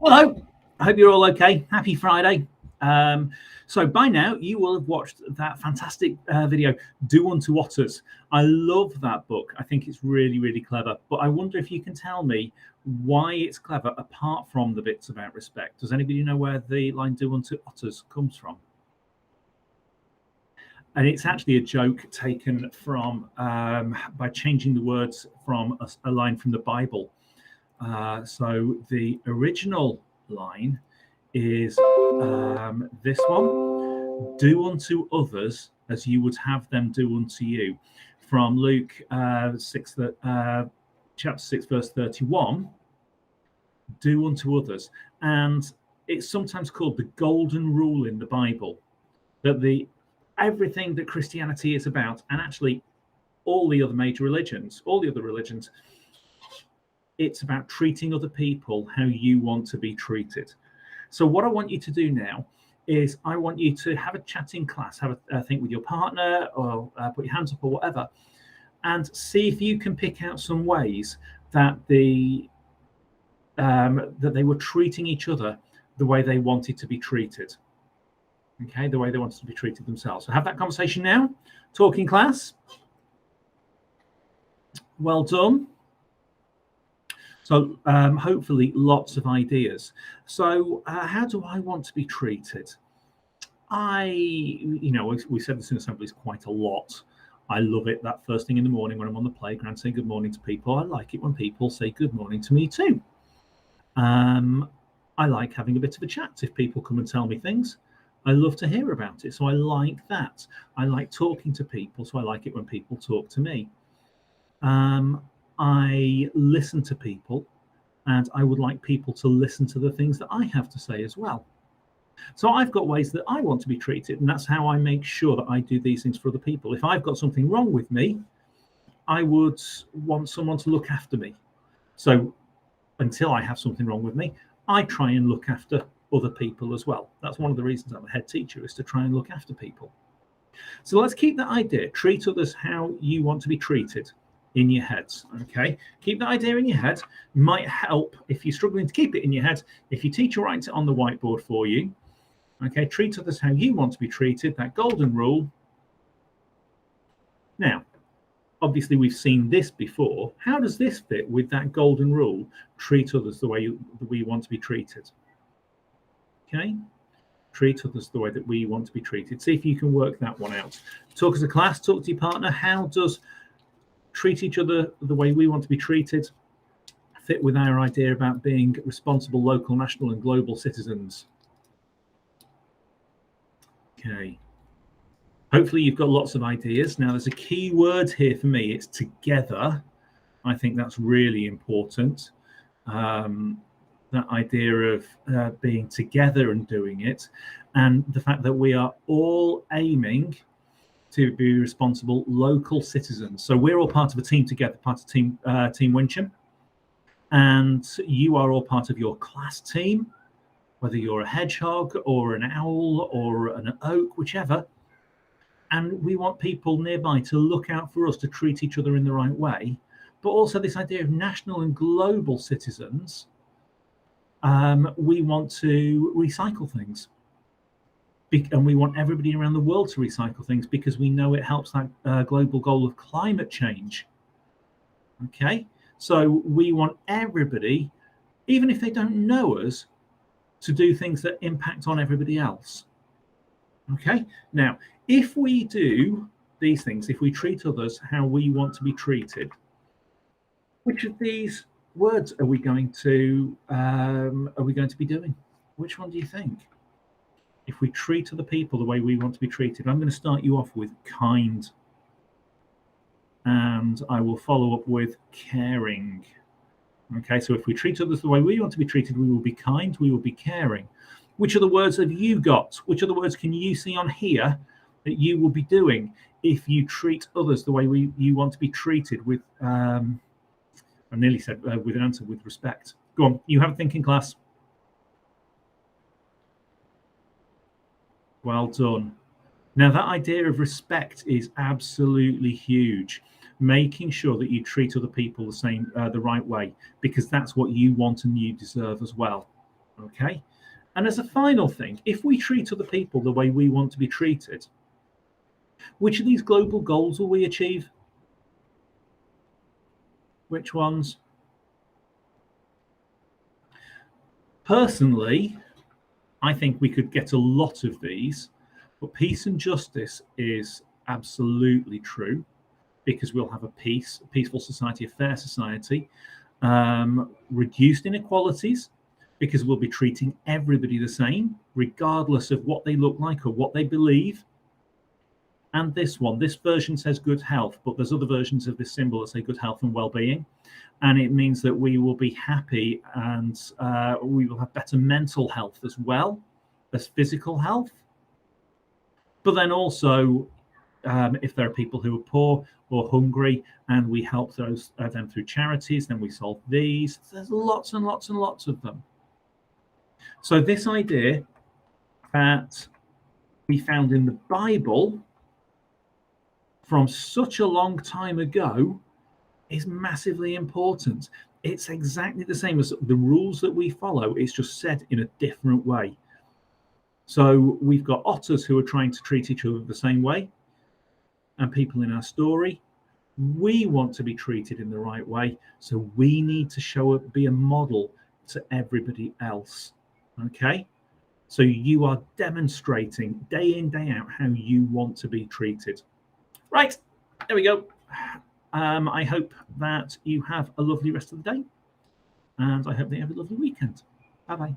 Hello, I hope you're all okay. Happy Friday. So by now you will have watched that fantastic video, Do Unto Otters. I love that book. I think it's really, really clever. But I wonder if you can tell me why it's clever apart from the bits about respect. Does anybody know where the line Do Unto Otters comes from? And it's actually a joke taken from by changing the words from a line from the Bible. So the original line is this one: do unto others as you would have them do unto you, from Luke 6 chapter 6 verse 31. Do unto others. And it's sometimes called the golden rule in the Bible, that the everything that Christianity is about, and actually all the other major religions, all the other religions, it's about treating other people how you want to be treated. So what I want you to do now is I want you to have a chat in class, have a think with your partner, or put your hands up or whatever, and see if you can pick out some ways that that they were treating each other the way they wanted to be treated. Okay, the way they wanted to be treated themselves. So have that conversation now. Talking class. Well done. So hopefully lots of ideas. So how do I want to be treated? We said this in assemblies quite a lot. I love it that first thing in the morning when I'm on the playground saying good morning to people. I like it when people say good morning to me too. I like having a bit of a chat if people come and tell me things. I love to hear about it. So I like that. I like talking to people. So I like it when people talk to me. I listen to people, and I would like people to listen to the things that I have to say as well. So I've got ways that I want to be treated, and that's how I make sure that I do these things for other people. If I've got something wrong with me, I would want someone to look after me. So until I have something wrong with me, I try and look after other people as well. That's one of the reasons I'm a head teacher, is to try and look after people. So let's keep that idea. Treat others how you want to be treated in your heads. Okay, keep that idea in your head. Might help if you're struggling to keep it in your head, if your teacher writes it on the whiteboard for you. Okay, treat others how you want to be treated, that golden rule. Now, obviously we've seen this before. How does this fit with that golden rule? Treat others the way we want to be treated. Okay, treat others the way that we want to be treated. See if you can work that one out. Talk as a class, talk to your partner. How does treat each other the way we want to be treated fit with our idea about being responsible local, national, and global citizens? Okay. Hopefully you've got lots of ideas. Now, there's a key word here for me. It's together. I think that's really important. That idea of being together and doing it, and the fact that we are all aiming to be responsible local citizens. So we're all part of a team together, part of Team Wincham, and you are all part of your class team, whether you're a hedgehog or an owl or an oak, whichever. And we want people nearby to look out for us, to treat each other in the right way. But also this idea of national and global citizens. We want to recycle things. And we want everybody around the world to recycle things, because we know it helps that global goal of climate change. Okay, so we want everybody, even if they don't know us, to do things that impact on everybody else. Okay, now if we do these things, if we treat others how we want to be treated, which of these words are we going to be doing? Which one do you think? If we treat other people the way we want to be treated, I'm going to start you off with kind, and I will follow up with caring. Okay, so if we treat others the way we want to be treated, we will be kind, we will be caring. Which other words have you got? Which other words can you see on here that you will be doing if you treat others the way you want to be treated with, I nearly said with an answer, with respect. Go on, you have a thinking class. Well done. Now that idea of respect is absolutely huge. Making sure that you treat other people the right way, because that's what you want and you deserve as well. Okay. And as a final thing, if we treat other people the way we want to be treated, which of these global goals will we achieve? Which ones? Personally, I think we could get a lot of these, but peace and justice is absolutely true, because we'll have a peaceful society, a fair society, reduced inequalities, because we'll be treating everybody the same, regardless of what they look like or what they believe. And this version says good health, but there's other versions of this symbol that say good health and well-being. And it means that we will be happy, and we will have better mental health as well as physical health. But then also, if there are people who are poor or hungry, and we help those them through charities, then we solve these. There's lots and lots and lots of them. So this idea that we found in the Bible from such a long time ago is massively important. It's exactly the same as the rules that we follow. It's just said in a different way. So we've got otters who are trying to treat each other the same way, and people in our story, we want to be treated in the right way. So we need to show up, be a model to everybody else. Okay. So you are demonstrating day in, day out how you want to be treated. Right. There we go. I hope that you have a lovely rest of the day, and I hope that you have a lovely weekend. Bye-bye.